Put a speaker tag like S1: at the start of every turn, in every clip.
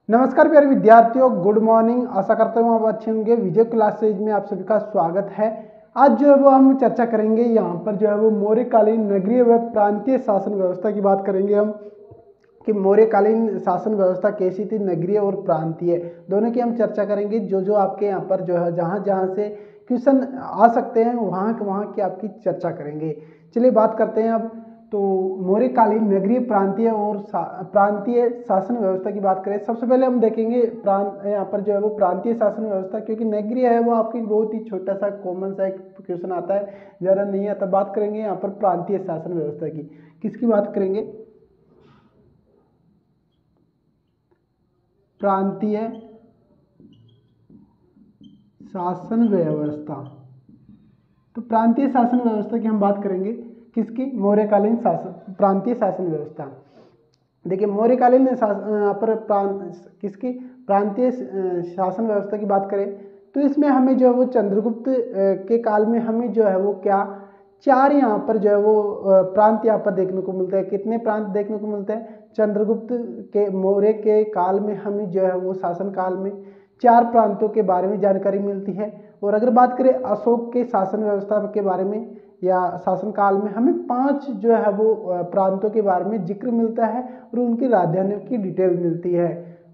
S1: नमस्कार प्यारे विद्यार्थियों, गुड मॉर्निंग। आशा करता हूँ आप अच्छे होंगे। विजय क्लासेज में आप सभी का स्वागत है। आज जो है वो हम चर्चा करेंगे, यहाँ पर जो है वो मौर्यकालीन नगरीय व प्रांतीय शासन व्यवस्था की बात करेंगे हम कि मौर्यकालीन शासन व्यवस्था कैसी थी, नगरीय और प्रांतीय दोनों की हम चर्चा करेंगे। जो आपके यहाँ पर जो है जहाँ जहाँ से क्वेश्चन आ सकते हैं वहाँ की आपकी चर्चा करेंगे। चलिए बात करते हैं अब। तो मौर्यकालीन नगरीय प्रांतीय और प्रांतीय शासन व्यवस्था की बात करें, सबसे पहले हम देखेंगे यहाँ पर जो है वो प्रांतीय शासन व्यवस्था, क्योंकि नगरीय है वो आपकी बहुत ही छोटा सा कॉमन सा एक क्वेश्चन आता है, ज़्यादा नहीं आता। बात करेंगे यहाँ पर प्रांतीय शासन व्यवस्था की। किसकी बात करेंगे? प्रांतीय शासन व्यवस्था। तो प्रांतीय शासन व्यवस्था की हम बात करेंगे, किसकी? मौर्यकालीन शासन प्रांतीय शासन व्यवस्था। देखिए मौर्यकालीन पर किसकी प्रांतीय शासन व्यवस्था की बात करें तो इसमें हमें जो है वो चंद्रगुप्त के काल में हमें जो है वो क्या चार यहाँ पर जो है वो प्रांत यहाँ पर देखने को मिलते हैं। कितने प्रांत देखने को मिलते हैं? चंद्रगुप्त के मौर्य के काल में हमें जो है वो शासन काल में चार प्रांतों के बारे में जानकारी मिलती है। और अगर बात करें अशोक के शासन व्यवस्था के बारे में या शासन काल में, हमें 5 जो है वो प्रांतों के बारे में जिक्र मिलता है और उनकी राजधानियों की डिटेल मिलती है।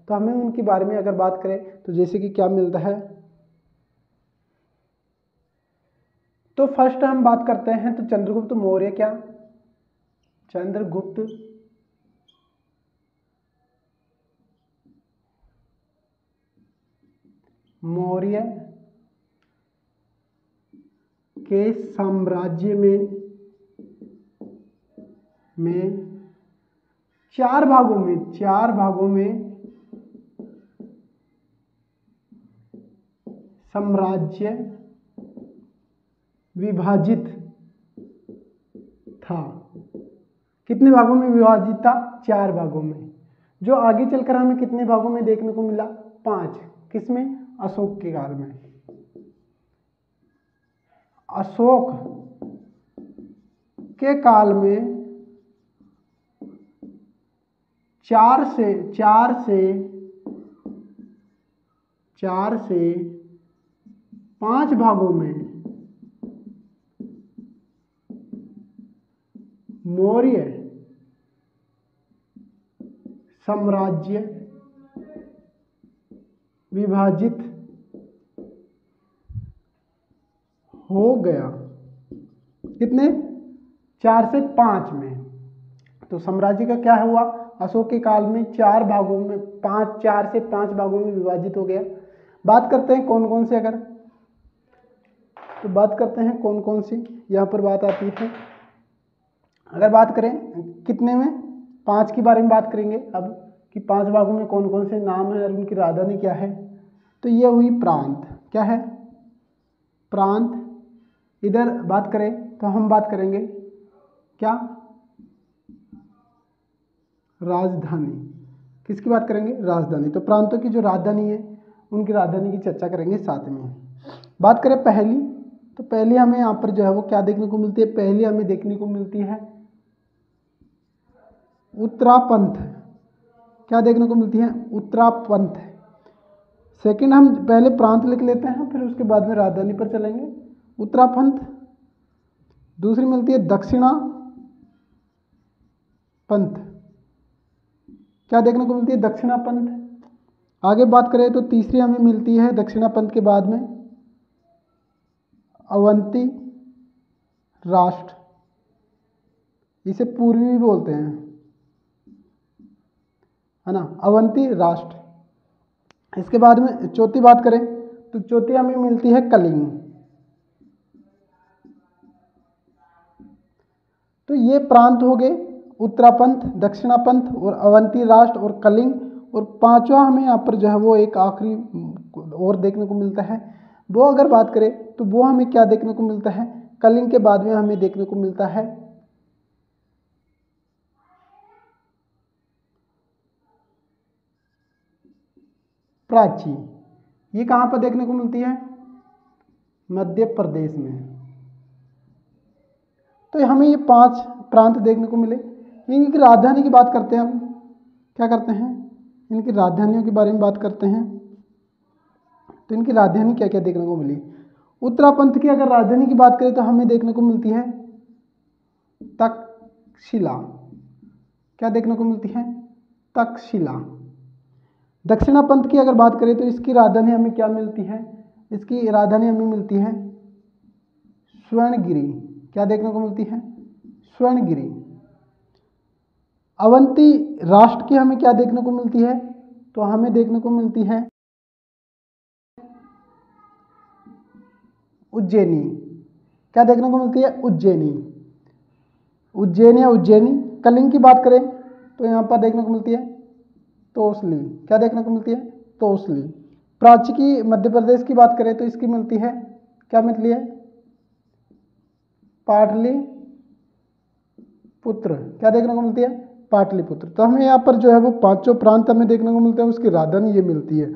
S1: तो हमें उनके बारे में अगर बात करें तो जैसे कि क्या मिलता है, तो फर्स्ट हम बात करते हैं तो चंद्रगुप्त मौर्य। क्या? चंद्रगुप्त मौर्य के साम्राज्य में चार भागों में साम्राज्य विभाजित था। कितने भागों में विभाजित था? 4 भागों में। जो आगे चलकर हमें कितने भागों में देखने को मिला? 5। किसमें? अशोक के काल में। अशोक के काल में 4 से 5 भागों में मौर्य साम्राज्य विभाजित हो गया। कितने? 4 से 5 में। तो साम्राज्य का क्या हुआ? अशोक के काल में 4 भागों में 4 से 5 भागों में विभाजित हो गया। बात करते हैं कौन कौन से, बात करते हैं कौन कौन सी यहाँ पर बात आती है। अगर बात करें कितने में, 5 के बारे में बात करेंगे अब कि 5 भागों में कौन कौन से नाम है और उनकी राजधानी क्या है। तो ये हुई प्रांत। क्या है? प्रांत। इधर बात करें तो हम बात करेंगे क्या? राजधानी। किसकी बात करेंगे? राजधानी। तो प्रांतों की जो राजधानी है उनकी राजधानी की चर्चा करेंगे साथ में। बात करें पहली, तो पहली हमें यहाँ पर जो है वो क्या देखने को मिलती है? पहली हमें देखने को मिलती है उत्तरापंथ। क्या देखने को मिलती है? उत्तरापंथ। सेकंड हम पहले प्रांत लिख लेते हैं, फिर उसके बाद में राजधानी पर चलेंगे। उत्तरापंथ। दूसरी मिलती है दक्षिणा पंथ। क्या देखने को मिलती है? दक्षिणा पंथ। आगे बात करें तो तीसरी हमें मिलती है दक्षिणा पंथ के बाद में अवंती राष्ट्र। इसे पूर्वी भी बोलते हैं, है ना, अवंती राष्ट्र। इसके बाद में चौथी बात करें तो चौथी हमें मिलती है कलिंग। तो ये प्रांत हो गए उत्तरापंथ, दक्षिणापंथ और अवंती राष्ट्र और कलिंग। और पांचवा हमें यहाँ पर जो है वो एक आखिरी और देखने को मिलता है। वो अगर बात करें तो वो हमें क्या देखने को मिलता है? कलिंग के बाद में हमें देखने को मिलता है प्राची। ये कहाँ पर देखने को मिलती है? मध्य प्रदेश में। तो हमें ये 5 प्रांत देखने को मिले। इनकी राजधानी की बात करते हैं हम। क्या करते हैं? इनकी राजधानियों के बारे में बात करते हैं। तो इनकी राजधानी क्या क्या देखने को मिली। उत्तरापंथ की अगर राजधानी की बात करें तो हमें देखने को मिलती है तक्षशिला। क्या देखने को मिलती है? तक्षशिला। दक्षिणापंथ की अगर बात करें तो इसकी राजधानी हमें क्या मिलती है? इसकी राजधानी हमें मिलती है स्वर्णगिरी। क्या देखने को मिलती है? स्वर्णगिरी। अवंती राष्ट्र की हमें क्या देखने को मिलती है? तो हमें देखने को मिलती है उज्जैनी। क्या देखने को मिलती है? उज्जैनी। उज्जैन या उज्जैनी। कलिंग की बात करें तो यहाँ पर देखने को मिलती है तोसली। क्या देखने को मिलती है? तोसली। प्राची की मध्य प्रदेश की बात करें तो इसकी मिलती है, क्या मिलती है? पाटलिपुत्र। क्या देखने को मिलती है? पाटलिपुत्र। तो हमें यहाँ पर जो है वो पांचों प्रांत हमें देखने को मिलते हैं, उसकी राजधानी ये मिलती है।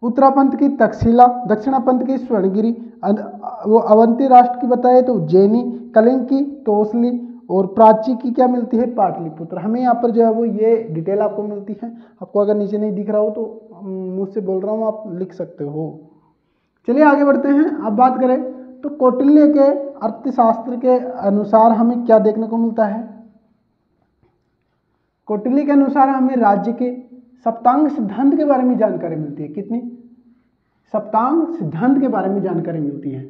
S1: उत्तरापंथ की तक्षशिला, दक्षिणापंथ की स्वर्णगिरी, वो अवंती राष्ट्र की बताए तो उज्जैनी, कलिंग की तोसली और प्राची की क्या मिलती है? पाटलिपुत्र। हमें यहाँ पर जो है वो ये डिटेल आपको मिलती है। आपको अगर नीचे नहीं दिख रहा हो तो मुझसे बोल रहा हूँ, आप लिख सकते हो। चलिए आगे बढ़ते हैं। अब बात करें तो कौटिल्य के अर्थशास्त्र के अनुसार हमें क्या देखने को मिलता है? कौटिल्य के अनुसार हमें राज्य के सप्तांग सिद्धांत के बारे में जानकारी मिलती है। कितनी? सप्तांग सिद्धांत के बारे में जानकारी मिलती है।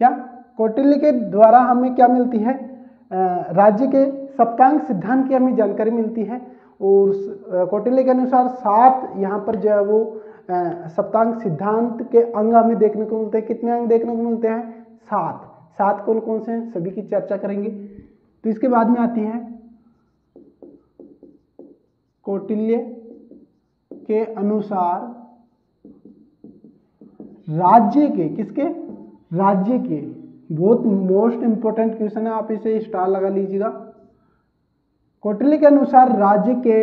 S1: क्या? कौटिल्य के द्वारा हमें क्या मिलती है? राज्य के सप्तांग सिद्धांत की हमें जानकारी मिलती है। और कौटिल्य के अनुसार 7 यहाँ पर जो है वो सप्तांग सिद्धांत के अंग हमें देखने को मिलते हैं। कितने अंग देखने को मिलते हैं? 7। 7 कौन कौन से हैं सभी की चर्चा करेंगे। तो इसके बाद में आती है कौटिल्य के अनुसार राज्य के, किसके? राज्य के। बहुत मोस्ट इंपोर्टेंट क्वेश्चन है, आप इसे स्टार लगा लीजिएगा। कौटिल्य के अनुसार राज्य के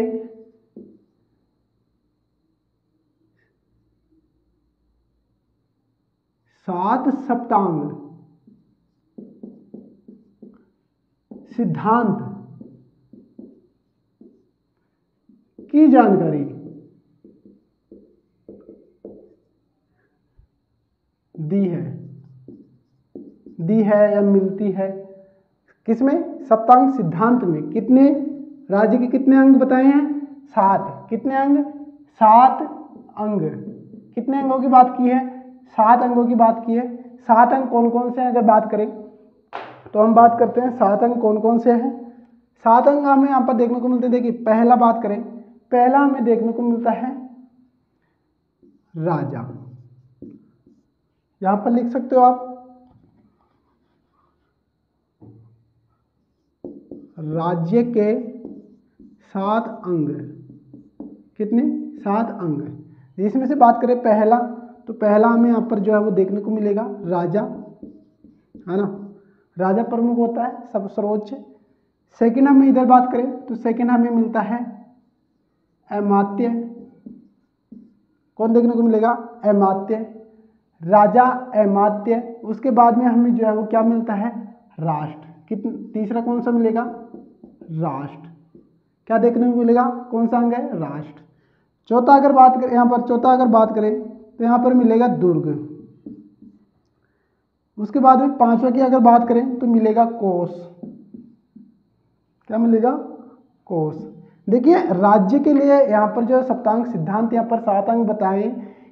S1: 7 सप्तांग सिद्धांत की जानकारी दी है या मिलती है। किसमें? सप्तांग सिद्धांत में। कितने? राज्य के कितने अंग बताए हैं? 7। कितने अंग? 7 अंग। कितने अंगों की बात की है? 7 अंगों की बात की है। 7 अंग कौन कौन से हैं अगर बात करें तो हम बात करते हैं 7 अंग कौन कौन से हैं। 7 अंग हमें यहाँ पर देखने को मिलते हैं। देखिए पहला बात करें, पहला हमें देखने को मिलता है राजा। यहां पर लिख सकते हो आप, राज्य के 7 अंग। कितने? 7 अंग। इसमें से बात करें पहला, तो पहला हमें यहाँ पर जो है वो देखने को मिलेगा राजा, है ना। राजा प्रमुख होता है, सब सर्वोच्च। सेकंड हमें इधर बात करें तो सेकंड हमें मिलता है अमात्य। कौन देखने को मिलेगा? अमात्य। राजा अमात्य। उसके बाद में हमें जो है वो क्या मिलता है? राष्ट्र। तीसरा कौन सा मिलेगा? राष्ट्र। क्या देखने को मिलेगा? कौन सा अंग है? राष्ट्र। चौथा अगर बात करें, यहाँ पर चौथा अगर बात करें तो यहाँ पर मिलेगा दुर्ग। उसके बाद में पांचवा की अगर बात करें तो मिलेगा कोष। क्या मिलेगा? कोष। देखिए राज्य के लिए यहाँ पर जो सप्तांग सिद्धांत यहाँ पर 7 अंग बताए,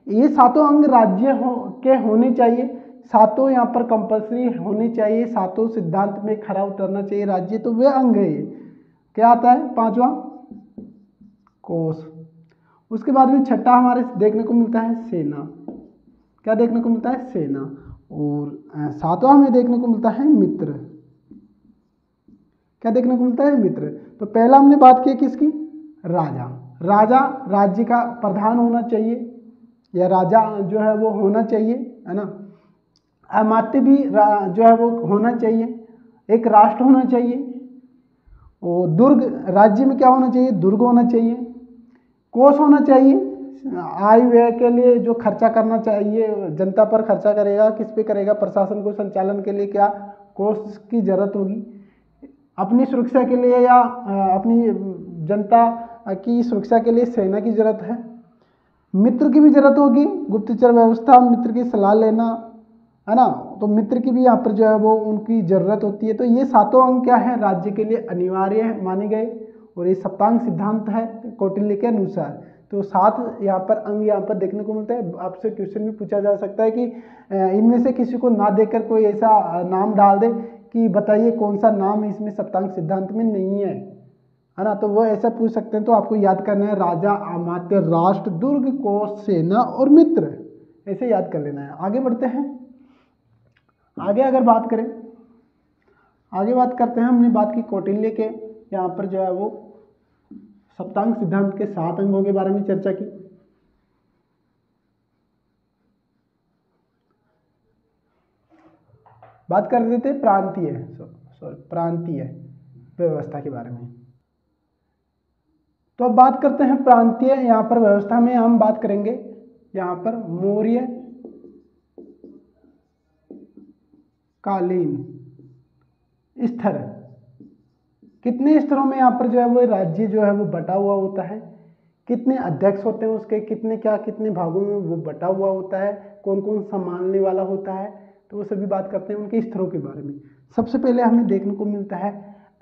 S1: ये 7 अंग राज्य के होने चाहिए। 7 यहाँ पर कंपल्सरी होने चाहिए। 7 सिद्धांत में खरा उतरना चाहिए राज्य, तो वे अंग है ये। क्या आता है? पांचवा कोष। उसके बाद में छठा हमारे देखने को मिलता है सेना। क्या देखने को मिलता है? सेना। और 7वां हमें देखने को मिलता है मित्र। क्या देखने को मिलता है? मित्र। तो पहला हमने बात की किसकी? राजा। राजा राज्य का प्रधान होना चाहिए, या राजा जो है वो होना चाहिए, है ना। अमात्य भी जो है वो होना चाहिए, एक राष्ट्र होना चाहिए। और दुर्ग, राज्य में क्या होना चाहिए? दुर्ग होना चाहिए। कोष होना चाहिए, आय व्यय के लिए जो खर्चा करना चाहिए जनता पर खर्चा करेगा, किस पे करेगा, प्रशासन को संचालन के लिए क्या कोष की जरूरत होगी, अपनी सुरक्षा के लिए या अपनी जनता की सुरक्षा के लिए सेना की जरूरत है, मित्र की भी जरूरत होगी, गुप्तचर व्यवस्था, मित्र की सलाह लेना, है ना, तो मित्र की भी यहाँ पर जो है वो उनकी जरूरत होती है। तो ये सातों अंग क्या है, राज्य के लिए अनिवार्य माने गए और ये सप्तांग सिद्धांत है कौटिल्य के अनुसार। तो 7 यहाँ पर अंग यहाँ पर देखने को मिलता है। आपसे क्वेश्चन भी पूछा जा सकता है कि इनमें से किसी को ना देकर कोई ऐसा नाम डाल दे कि बताइए कौन सा नाम इसमें सप्तांग सिद्धांत में नहीं है ना, तो वो ऐसा पूछ सकते हैं। तो आपको याद करना है राजा, अमात्य, राष्ट्र, दुर्ग, कोष, सेना और मित्र, ऐसे याद कर लेना है। आगे बढ़ते हैं। आगे अगर बात करें, आगे बात करते हैं, हमने बात की कौटिल्य के यहाँ पर जो है वो सप्तांग सिद्धांत के 7 अंगों के बारे में चर्चा की। बात कर रहे थे प्रांतीय व्यवस्था के बारे में। तो अब बात करते हैं प्रांतीय यहाँ पर व्यवस्था में हम बात करेंगे यहाँ पर मौर्य कालीन स्तर, कितने स्तरों में यहाँ पर जो है वो राज्य जो है वो बटा हुआ होता है, कितने अध्यक्ष होते हैं उसके, कितने भागों में वो बटा हुआ होता है, कौन कौन संभालने वाला होता है, तो वो सभी बात करते हैं उनके स्तरों के बारे में। सबसे पहले हमें देखने को मिलता है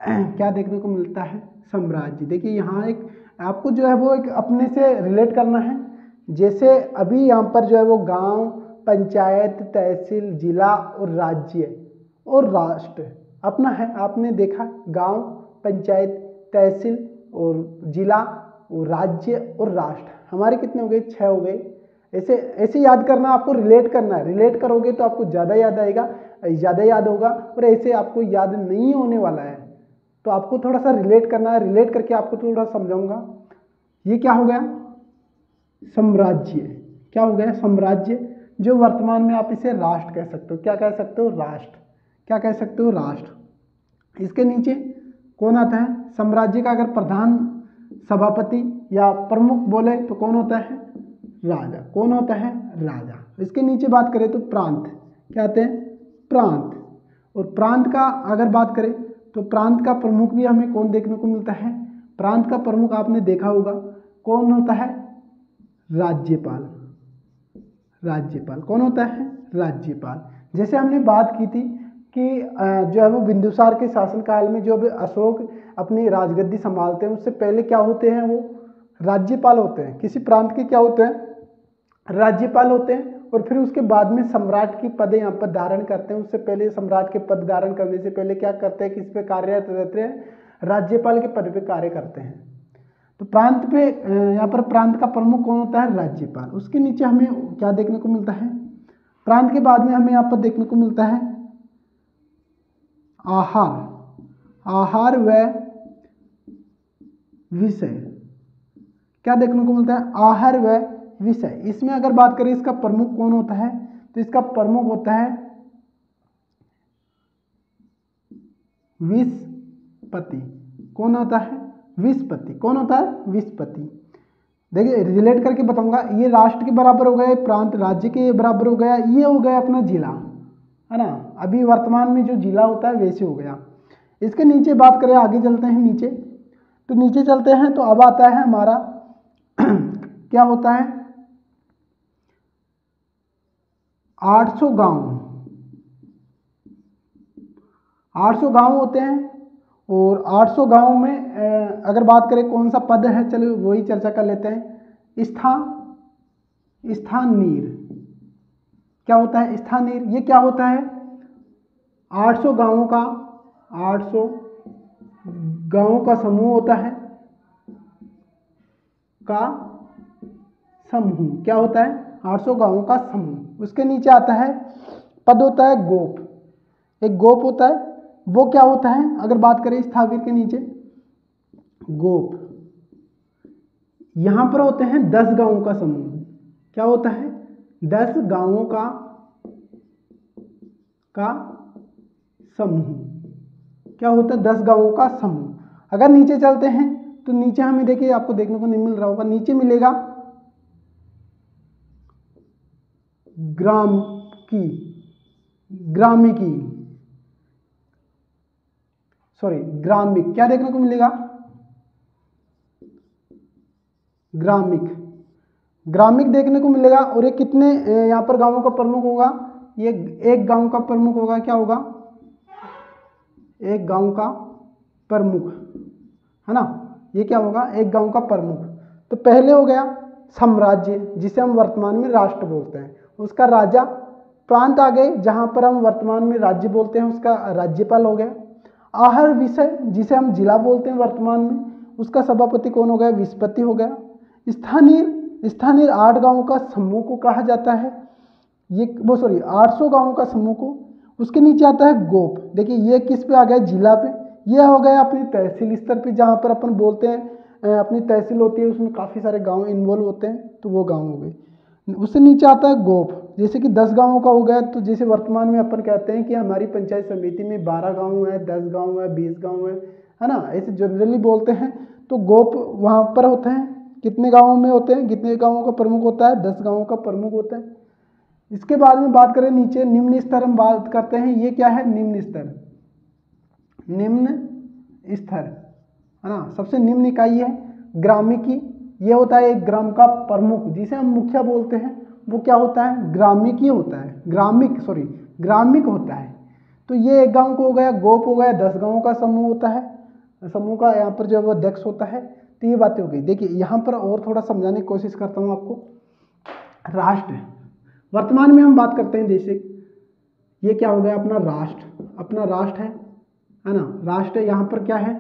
S1: क्या देखने को मिलता है, साम्राज्य। देखिए यहाँ एक आपको जो है वो एक अपने से रिलेट करना है। जैसे अभी यहाँ पर जो है वो गांव, पंचायत, तहसील, जिला और राज्य और राष्ट्र अपना है। आपने देखा गांव, पंचायत, तहसील और जिला और राज्य और राष्ट्र हमारे कितने हो गए, 6 हो गए। ऐसे ऐसे याद करना, आपको रिलेट करना है। रिलेट करोगे तो आपको ज़्यादा याद आएगा, ज़्यादा याद होगा, और ऐसे आपको याद नहीं होने वाला है। तो आपको थोड़ा सा रिलेट करना है। रिलेट करके आपको थोड़ा समझाऊंगा। ये क्या हो गया, साम्राज्य। क्या हो गया, साम्राज्य, जो वर्तमान में आप इसे राष्ट्र कह सकते हो। क्या कह सकते हो, राष्ट्र। क्या कह सकते हो, राष्ट्र। इसके नीचे कौन आता है, साम्राज्य का अगर प्रधान, सभापति या प्रमुख बोले तो कौन होता है, राजा। कौन होता है, राजा। इसके नीचे बात करें तो प्रांत, क्या आते हैं, प्रांत। और प्रांत का अगर बात करें तो प्रांत का प्रमुख भी हमें कौन देखने को मिलता है, प्रांत का प्रमुख आपने देखा होगा कौन होता है, राज्यपाल। राज्यपाल कौन होता है, राज्यपाल। जैसे हमने बात की थी कि जो है वो बिंदुसार के शासनकाल में जो अशोक अपनी राजगद्दी संभालते हैं उससे पहले क्या होते हैं, वो राज्यपाल होते हैं। किसी प्रांत के क्या होते हैं, राज्यपाल होते हैं। और फिर उसके बाद में सम्राट की पद यहाँ पर धारण करते हैं। उससे पहले सम्राट के पद धारण करने से पहले क्या करते हैं, किस पे कार्यरत रहते हैं, राज्यपाल के पद पे कार्य करते हैं। तो प्रांत पे यहाँ पर प्रांत का प्रमुख कौन होता है, राज्यपाल। उसके नीचे हमें क्या देखने को मिलता है, प्रांत के बाद में हमें यहाँ पर देखने को मिलता है आहार। आहार व विषय। क्या देखने को मिलता है, आहार व विषय। इसमें अगर बात करें इसका प्रमुख कौन होता है, तो इसका प्रमुख होता है विस्पति। कौन होता है, विस्पति। कौन होता है, विस्पति। देखिए रिलेट करके बताऊंगा। ये राष्ट्र के बराबर हो गया, प्रांत राज्य के बराबर हो गया, ये हो गया अपना जिला, है ना। अभी वर्तमान में जो जिला होता है वैसे हो गया। इसके नीचे बात करें, आगे चलते हैं नीचे। तो नीचे चलते हैं तो अब आता है हमारा क्या होता है, 800 गांव। 800 गांव होते हैं। और 800 गांव में अगर बात करें कौन सा पद है, चलो वही चर्चा कर लेते हैं। स्थानीर। क्या होता है, स्थानीर। ये क्या होता है, 800 गांवों का 800 गांवों का समूह होता है, का समूह। क्या होता है, 800 गांवों का समूह। उसके नीचे आता है पद होता है गोप। एक गोप होता है, वो क्या होता है, अगर बात करें स्थावीर के नीचे गोप, यहां पर होते हैं 10 गांवों का समूह। क्या होता है, 10 गांवों का समूह। क्या होता है, 10 गांवों का समूह। अगर नीचे चलते हैं तो नीचे हमें देखिए, आपको देखने को नहीं मिल रहा होगा, नीचे मिलेगा ग्रामिक क्या देखने को मिलेगा? ग्रामिक देखने को मिलेगा। और ये कितने यहाँ पर गांवों का प्रमुख होगा? ये एक गांव का प्रमुख होगा। क्या होगा? एक गांव का प्रमुख, है ना। ये क्या होगा? एक गांव का प्रमुख। तो पहले हो गया साम्राज्य, जिसे हम वर्तमान में राष्ट्र बोलते हैं, उसका राजा। प्रांत आ गए, जहां पर हम वर्तमान में राज्य बोलते हैं, उसका राज्यपाल हो गया। आहर विषय, जिसे हम जिला बोलते हैं वर्तमान में, उसका सभापति कौन हो गया? विस्पति हो गया। स्थानीय 8 गांवों का समूह को कहा जाता है। 800 गांवों का समूह को। उसके नीचे आता है गोप। देखिए ये किस पे आ गया? जिला पे। ये हो गया अपनी तहसील स्तर पे, जहाँ पर अपन बोलते हैं अपनी तहसील होती है, उसमें काफ़ी सारे गांव इन्वॉल्व होते हैं, तो वो गांव हो गए। उससे नीचे आता है गोप, जैसे कि 10 गांवों का हो गया। तो जैसे वर्तमान में अपन कहते हैं कि हमारी पंचायत समिति में 12 गाँव है, 10 गाँव है, 20 गाँव है ना, ऐसे जनरली बोलते हैं। तो गोप वहाँ पर होते हैं। कितने गाँवों में होते हैं? कितने गाँवों का प्रमुख होता है? 10 गाँवों का प्रमुख होता है। इसके बाद में बात करें नीचे निम्न स्तर, हम बात करते हैं। ये क्या है? निम्न स्तर। निम्न स्तर, है ना, सबसे निम्न इकाई है ग्रामिकी। ये होता है एक ग्राम का प्रमुख, जिसे हम मुखिया बोलते हैं। वो क्या होता है? ग्रामिकी होता है। ग्रामिक होता है। तो ये एक गांव को हो गया। गोप हो गया। 10 गांवों का समूह होता है। समूह का यहाँ पर जो है वो अध्यक्ष होता है। तो ये बातें हो गई। देखिए यहाँ पर और थोड़ा समझाने की कोशिश करता हूँ आपको। राष्ट्र, वर्तमान में हम बात करते हैं, जैसे ये क्या हो गया? अपना राष्ट्र है ना। राष्ट्र यहाँ पर क्या है?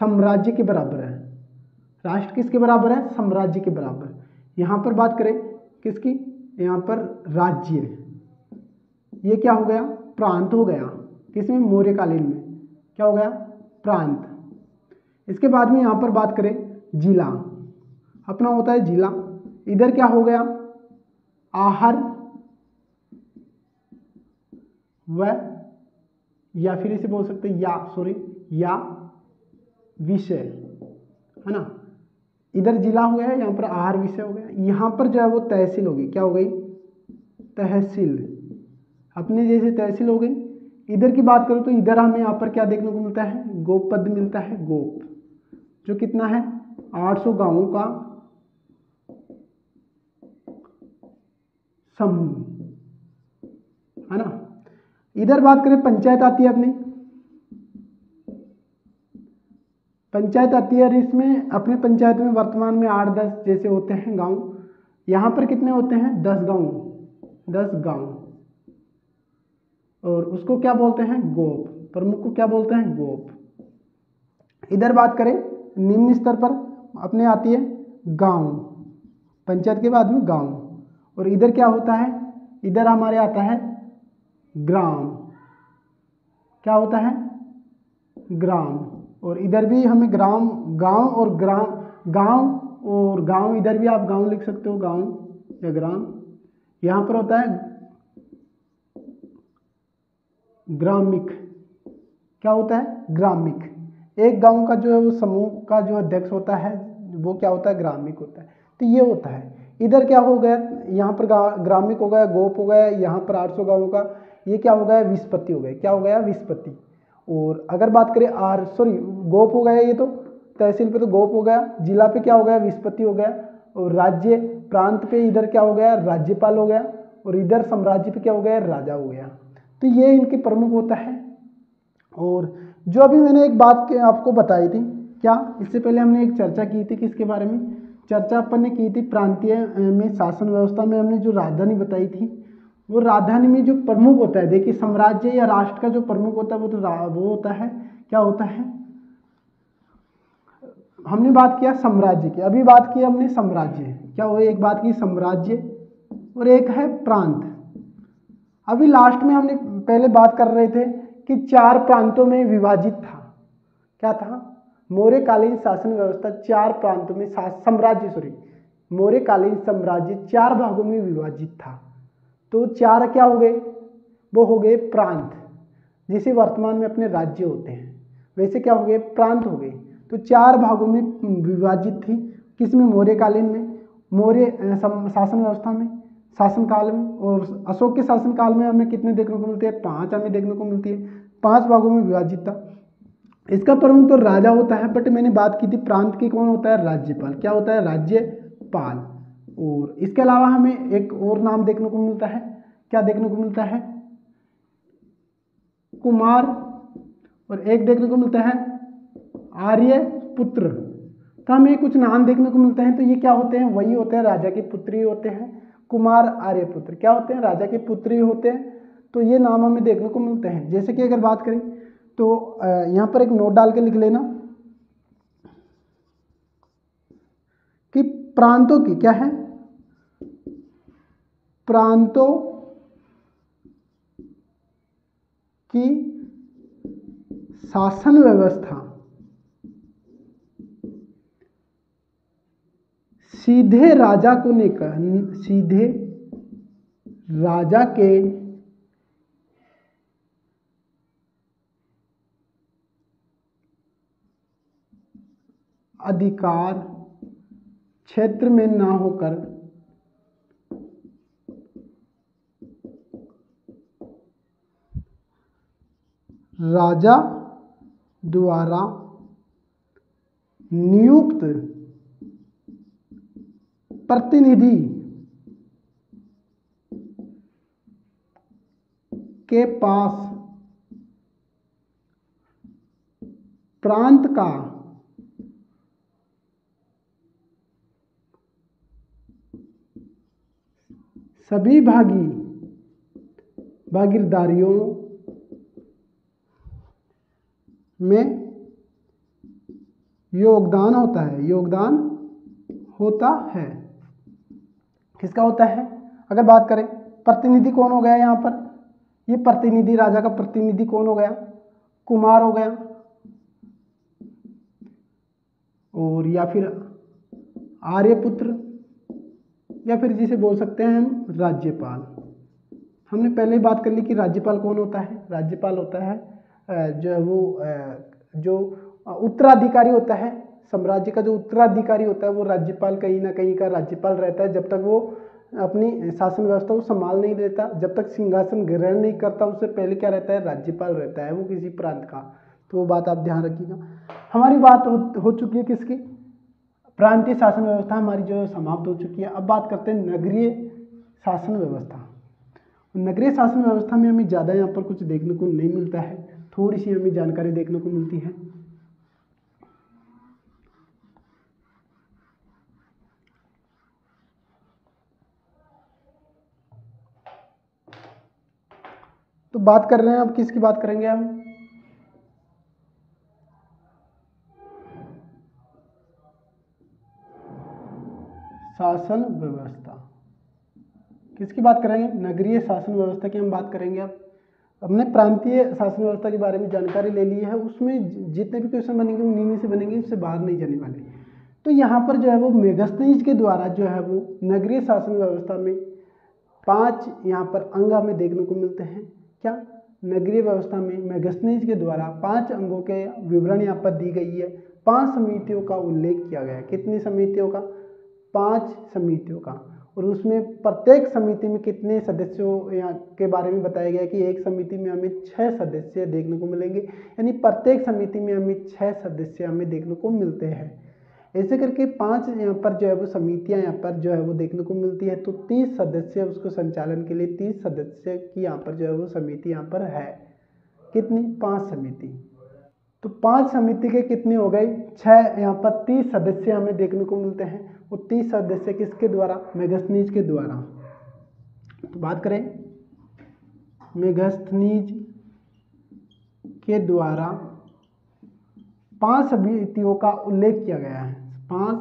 S1: साम्राज्य के बराबर है। राष्ट्र किसके बराबर है? साम्राज्य के बराबर। यहाँ पर बात करें किसकी? यहाँ पर राज्य। ये क्या हो गया? प्रांत हो गया। किसमें? मौर्यकालीन में। क्या हो गया? प्रांत। इसके बाद में यहाँ पर बात करें जिला, अपना होता है जिला। इधर क्या हो गया? आहर व, या फिर इसे बोल सकते हैं या विषय, है ना। इधर जिला हो गया, यहाँ पर आहार विषय हो गया। यहाँ पर जो है वो तहसील होगी। क्या हो गई? तहसील। अपने जैसे तहसील हो गई। इधर की बात करूँ तो इधर हमें यहाँ पर क्या देखने को मिलता है? गोप पद मिलता है। गोप जो कितना है? 800 गांवों का समूह, है ना। इधर बात करें पंचायत आती है अपनी। पंचायत आती है, और इसमें अपने पंचायत में वर्तमान में 8-10 जैसे होते हैं गांव। यहाँ पर कितने होते हैं? 10 गांव। और उसको क्या बोलते हैं? गोप। प्रमुख को क्या बोलते हैं? गोप। इधर बात करें निम्न स्तर पर, अपने आती है गांव। पंचायत के बाद में गांव। और इधर क्या होता है? इधर हमारे आता है ग्राम। क्या होता है? ग्राम। और इधर भी हमें गांव इधर भी आप गांव लिख सकते हो, गांव या ग्राम। यहां पर होता है ग्रामिक। क्या होता है? ग्रामिक। एक गांव का जो है वो समूह का जो अध्यक्ष होता है, वो क्या होता है? ग्रामिक होता है। तो ये होता है। इधर क्या हो गया? यहाँ पर ग्रामिक हो गया, गोप हो गया। यहाँ पर 800 गांवों का ये क्या हो गया? विस्पत्ति हो गया। क्या हो गया? विस्पत्ति। और अगर बात करें गोप हो गया, ये तो तहसील पे तो गोप हो गया। जिला पे क्या हो गया? विस्पत्ति हो गया। और राज्य प्रांत पे इधर क्या हो गया? राज्यपाल हो गया। और इधर साम्राज्य पे क्या हो गया? राजा हो गया। तो ये इनके प्रमुख होता है। और जो अभी मैंने एक बात आपको बताई थी, क्या इससे पहले हमने एक चर्चा की थी, किसके बारे में चर्चा अपन ने की थी? प्रांतीय में शासन व्यवस्था में हमने जो राजधानी बताई थी, वो राजधानी में जो प्रमुख होता है, देखिए साम्राज्य या राष्ट्र का जो प्रमुख होता है वो होता है, क्या होता है? हमने बात किया साम्राज्य की, अभी बात की हमने साम्राज्य। क्या हुआ? एक बात की साम्राज्य और एक है प्रांत। अभी लास्ट में हमने पहले बात कर रहे थे कि 4 प्रांतों में विभाजित था। क्या था? मौर्यकालीन शासन व्यवस्था 4 प्रांतों में मौर्यकालीन साम्राज्य 4 भागों में विभाजित था। तो 4 क्या हो गए? वो हो गए प्रांत, जिसे वर्तमान में अपने राज्य होते हैं, वैसे क्या हो गए? प्रांत हो गए। तो 4 भागों में विभाजित थी। किसमें? मौर्यकालीन में, मौर्य शासन व्यवस्था में। शासनकाल में, और अशोक के शासनकाल में हमें कितने देखने को मिलते हैं, 5 हमें देखने को मिलती है, 5 भागों में विभाजित था। इसका प्रमुख तो राजा होता है, बट मैंने बात की थी प्रांत की कौन होता है, राज्यपाल। क्या होता है, राज्यपाल। और इसके अलावा हमें एक और नाम देखने को मिलता है, क्या देखने को मिलता है, कुमार, और एक देखने को मिलता है आर्यपुत्र। तो हमें कुछ नाम देखने को मिलते हैं, तो ये क्या होते हैं, वही होते हैं राजा के पुत्र ही होते हैं। कुमार, आर्यपुत्र क्या होते हैं, राजा के पुत्र ही होते हैं। तो ये नाम हमें देखने को मिलते हैं। जैसे कि अगर बात करें तो यहाँ पर एक नोट डाल के लिख लेना कि प्रांतों की क्या है, प्रांतों की शासन व्यवस्था सीधे राजा को लेकर, सीधे राजा के अधिकार क्षेत्र में ना होकर राजा द्वारा नियुक्त प्रतिनिधि के पास प्रांत का सभी भागीदारियों में योगदान होता है, योगदान होता है। किसका होता है, अगर बात करें प्रतिनिधि कौन हो गया यहाँ पर, ये प्रतिनिधि, राजा का प्रतिनिधि कौन हो गया, कुमार हो गया, और या फिर आर्यपुत्र, या फिर जिसे बोल सकते हैं हम राज्यपाल। हमने पहले ही बात कर ली कि राज्यपाल कौन होता है, राज्यपाल होता है जो है वो जो उत्तराधिकारी होता है, साम्राज्य का जो उत्तराधिकारी होता है वो राज्यपाल कहीं ना कहीं का राज्यपाल रहता है, जब तक वो अपनी शासन व्यवस्था को संभाल नहीं लेता, जब तक सिंहासन ग्रहण नहीं करता, उससे पहले क्या रहता है, राज्यपाल रहता है वो किसी प्रांत का। तो वो बात आप ध्यान रखिएगा। हमारी बात हो चुकी है किसकी, प्रांतीय शासन व्यवस्था हमारी जो समाप्त हो चुकी है। अब बात करते हैं नगरीय शासन व्यवस्था। नगरीय शासन व्यवस्था में हमें ज़्यादा यहाँ पर कुछ देखने को नहीं मिलता है, थोड़ी सी हमें जानकारी देखने को मिलती है। तो बात कर रहे हैं, अब किसकी बात करेंगे हम, शासन व्यवस्था। किसकी बात करेंगे, नगरीय शासन व्यवस्था की हम बात करेंगे। अब हमने प्रांतीय शासन व्यवस्था के बारे में जानकारी ले ली है, उसमें जितने भी क्वेश्चन बनेंगे उन्हीं में से बनेंगे, उससे बाहर नहीं जाने वाले। तो यहाँ पर जो है वो मेगस्थनीज के द्वारा जो है वो नगरीय शासन व्यवस्था में 5 यहाँ पर अंग हमें देखने को मिलते हैं। क्या, नगरीय व्यवस्था में मेगस्थनीज के द्वारा 5 अंगों के विवरण यहाँ पर दी गई है, 5 समितियों का उल्लेख किया गया है। कितनी समितियों का, 5 समितियों का। और उसमें प्रत्येक समिति में कितने सदस्यों यहाँ के बारे में बताया गया है कि एक समिति में हमें 6 सदस्य देखने को मिलेंगे, यानी प्रत्येक समिति में हमें 6 सदस्य हमें देखने को मिलते हैं। ऐसे करके 5 यहाँ पर जो है वो समितियाँ यहाँ पर जो है वो देखने को मिलती है। तो 30 सदस्य उसको संचालन के लिए 30 सदस्य की यहाँ पर जो है वो समिति यहाँ पर है। कितनी, 5 समिति। तो 5 समिति के कितने हो गए, 6, यहाँ पर 30 सदस्य हमें देखने को मिलते हैं। वो 30 सदस्य किसके द्वारा, मेगस्थनीज के द्वारा। तो बात करें मेगस्थनीज के द्वारा 5 समितियों का उल्लेख किया गया है, 5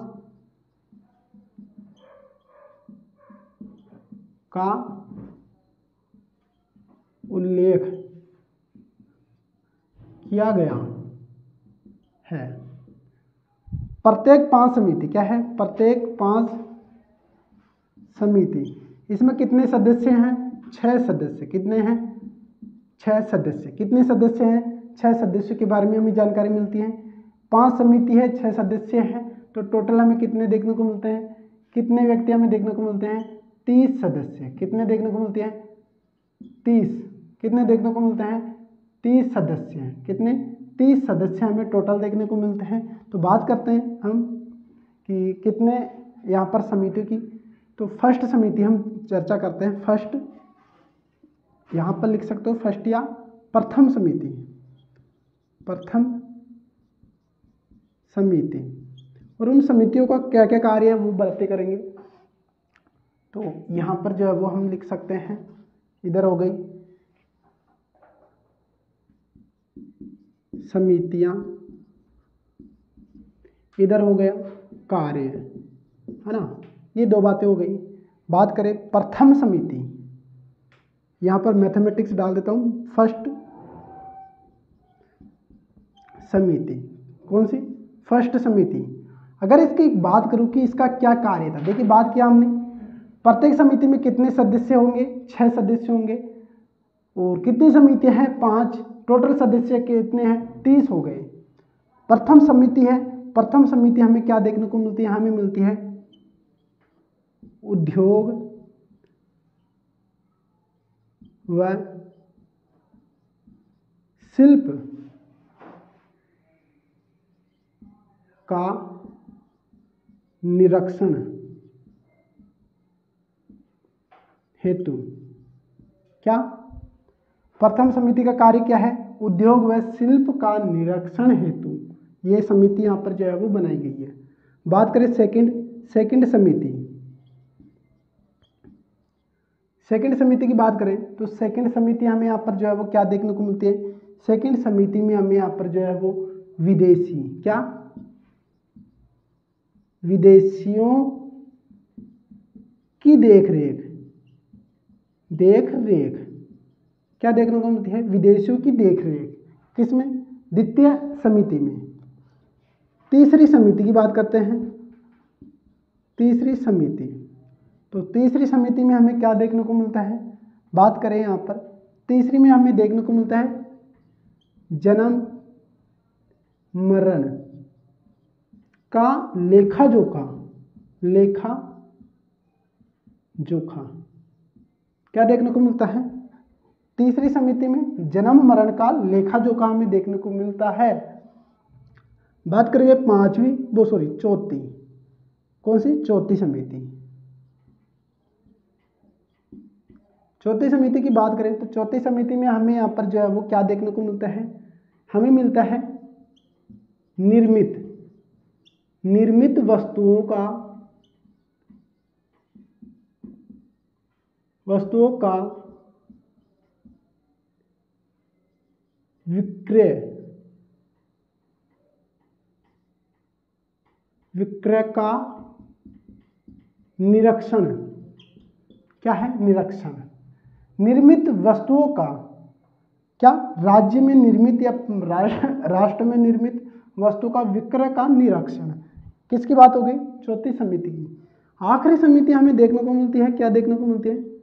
S1: का उल्लेख किया गया है। प्रत्येक 5 समिति क्या है, प्रत्येक 5 समिति, इसमें कितने सदस्य हैं, 6 सदस्य। कितने हैं, 6 सदस्य। कितने सदस्य हैं, 6 सदस्यों के बारे में हमें जानकारी मिलती है। 5 समिति है, 6 सदस्य हैं, तो टोटल हमें कितने देखने को मिलते हैं, कितने व्यक्ति हमें देखने को मिलते हैं, 30 सदस्य कितने देखने को मिलते हैं? 30 कितने देखने को मिलते हैं? 30 सदस्य कितने? 30 सदस्य हमें टोटल देखने को मिलते हैं। तो बात करते हैं हम कि कितने यहाँ पर समितियों की। तो फर्स्ट समिति हम चर्चा करते हैं। फर्स्ट यहाँ पर लिख सकते हो फर्स्ट या प्रथम समिति, प्रथम समिति। और उन समितियों का क्या क्या कार्य है वो बातें करेंगे। तो यहाँ पर जो है वो हम लिख सकते हैं, इधर हो गई समितियां, इधर हो गया कार्य, है ना। ये दो बातें हो गई। बात करें प्रथम समिति, यहाँ पर मैथमेटिक्स डाल देता हूँ। फर्स्ट समिति कौन सी? फर्स्ट समिति। अगर इसकी एक बात करूँ कि इसका क्या कार्य था, देखिए बात किया हमने प्रत्येक समिति में कितने सदस्य होंगे? 6 सदस्य होंगे। और कितनी समितियां हैं? 5। टोटल सदस्य कितने हैं? 30 हो गए। प्रथम समिति है, प्रथम समिति हमें क्या देखने को मिलती है? हमें मिलती है उद्योग व शिल्प का निरीक्षण हेतु। क्या? प्रथम समिति का कार्य क्या है? उद्योग व शिल्प का निरीक्षण हेतु ये समिति यहाँ पर जो है वो बनाई गई है। बात करें सेकंड समिति, सेकंड समिति की बात करें तो सेकंड समिति हमें यहाँ पर जो है वो क्या देखने को मिलती है? सेकंड समिति में हमें यहाँ पर जो है वो विदेशी, क्या? विदेशियों की देख रेख क्या देखने को मिलती है? विदेशियों की देख रेख। किसमें? द्वितीय समिति में। तीसरी समिति की बात करते हैं। तीसरी समिति, तो तीसरी समिति में हमें क्या देखने को मिलता है? बात करें यहाँ पर तीसरी में हमें देखने को मिलता है जन्म मरण का लेखा जोखा क्या देखने को मिलता है? तीसरी समिति में जन्म मरण का लेखा जोखा हमें देखने को मिलता है। बात करेंगे चौथी, कौन सी? चौथी समिति। चौथी समिति की बात करें तो चौथी समिति में हमें यहाँ पर जो है वो क्या देखने को मिलता है? हमें मिलता है निर्मित वस्तुओं का विक्रय का निरीक्षण। क्या है? निरीक्षण। निर्मित वस्तुओं का क्या? राज्य में निर्मित या राष्ट्र में निर्मित वस्तु का विक्रय का निरीक्षण। किसकी बात हो गई? चौथी समिति की। आखिरी समिति हमें देखने को मिलती है, क्या देखने को मिलती है?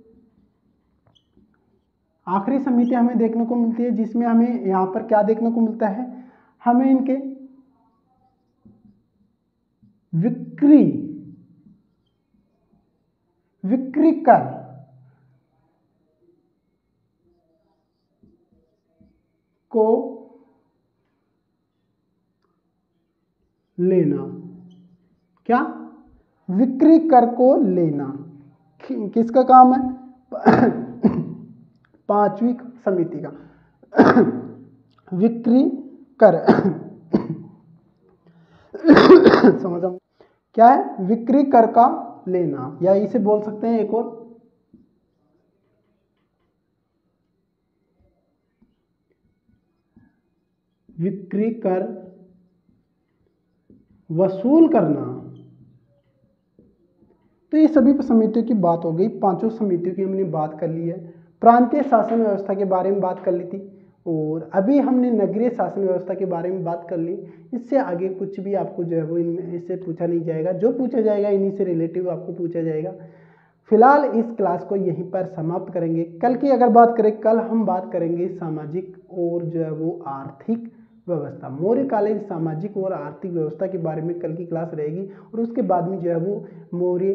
S1: आखिरी समिति हमें देखने को मिलती है जिसमें हमें यहाँ पर क्या देखने को मिलता है? हमें इनके विक्री कर को लेना। क्या? विक्री कर को लेना किसका काम है? पांचवी समिति का विक्री कर समझ क्या है? विक्री कर का लेना, या इसे बोल सकते हैं एक और विक्री कर वसूल करना। तो ये सभी समितियों की बात हो गई। पांचों समितियों की हमने बात कर ली है। प्रांतीय शासन व्यवस्था के बारे में बात कर ली थी और अभी हमने नगरीय शासन व्यवस्था के बारे में बात कर ली। इससे आगे कुछ भी आपको जो है वो इनमें इससे पूछा नहीं जाएगा, जो पूछा जाएगा इन्हीं से रिलेटिव आपको पूछा जाएगा। फिलहाल इस क्लास को यहीं पर समाप्त करेंगे। कल की अगर बात करें, कल हम बात करेंगे सामाजिक और जो है वो आर्थिक व्यवस्था। मौर्यकालीन सामाजिक और आर्थिक व्यवस्था के बारे में कल की क्लास रहेगी, और उसके बाद में जो है वो मौर्य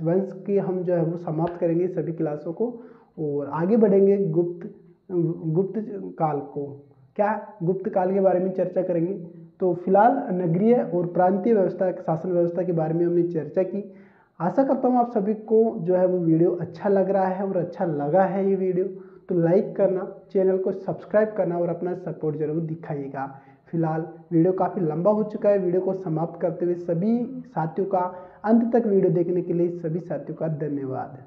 S1: वंश के हम जो है वो समाप्त करेंगे सभी क्लासों को, और आगे बढ़ेंगे गुप्त काल को। क्या गुप्त काल के बारे में चर्चा करेंगे। तो फिलहाल नगरीय और प्रांतीय व्यवस्था, शासन व्यवस्था के बारे में हमने चर्चा की। आशा करता हूँ आप सभी को जो है वो वीडियो अच्छा लग रहा है, और अच्छा लगा है ये वीडियो तो लाइक करना, चैनल को सब्सक्राइब करना और अपना सपोर्ट जरूर दिखाइएगा। फिलहाल वीडियो काफ़ी लंबा हो चुका है। वीडियो को समाप्त करते हुए सभी साथियों का, अंत तक वीडियो देखने के लिए सभी साथियों का धन्यवाद।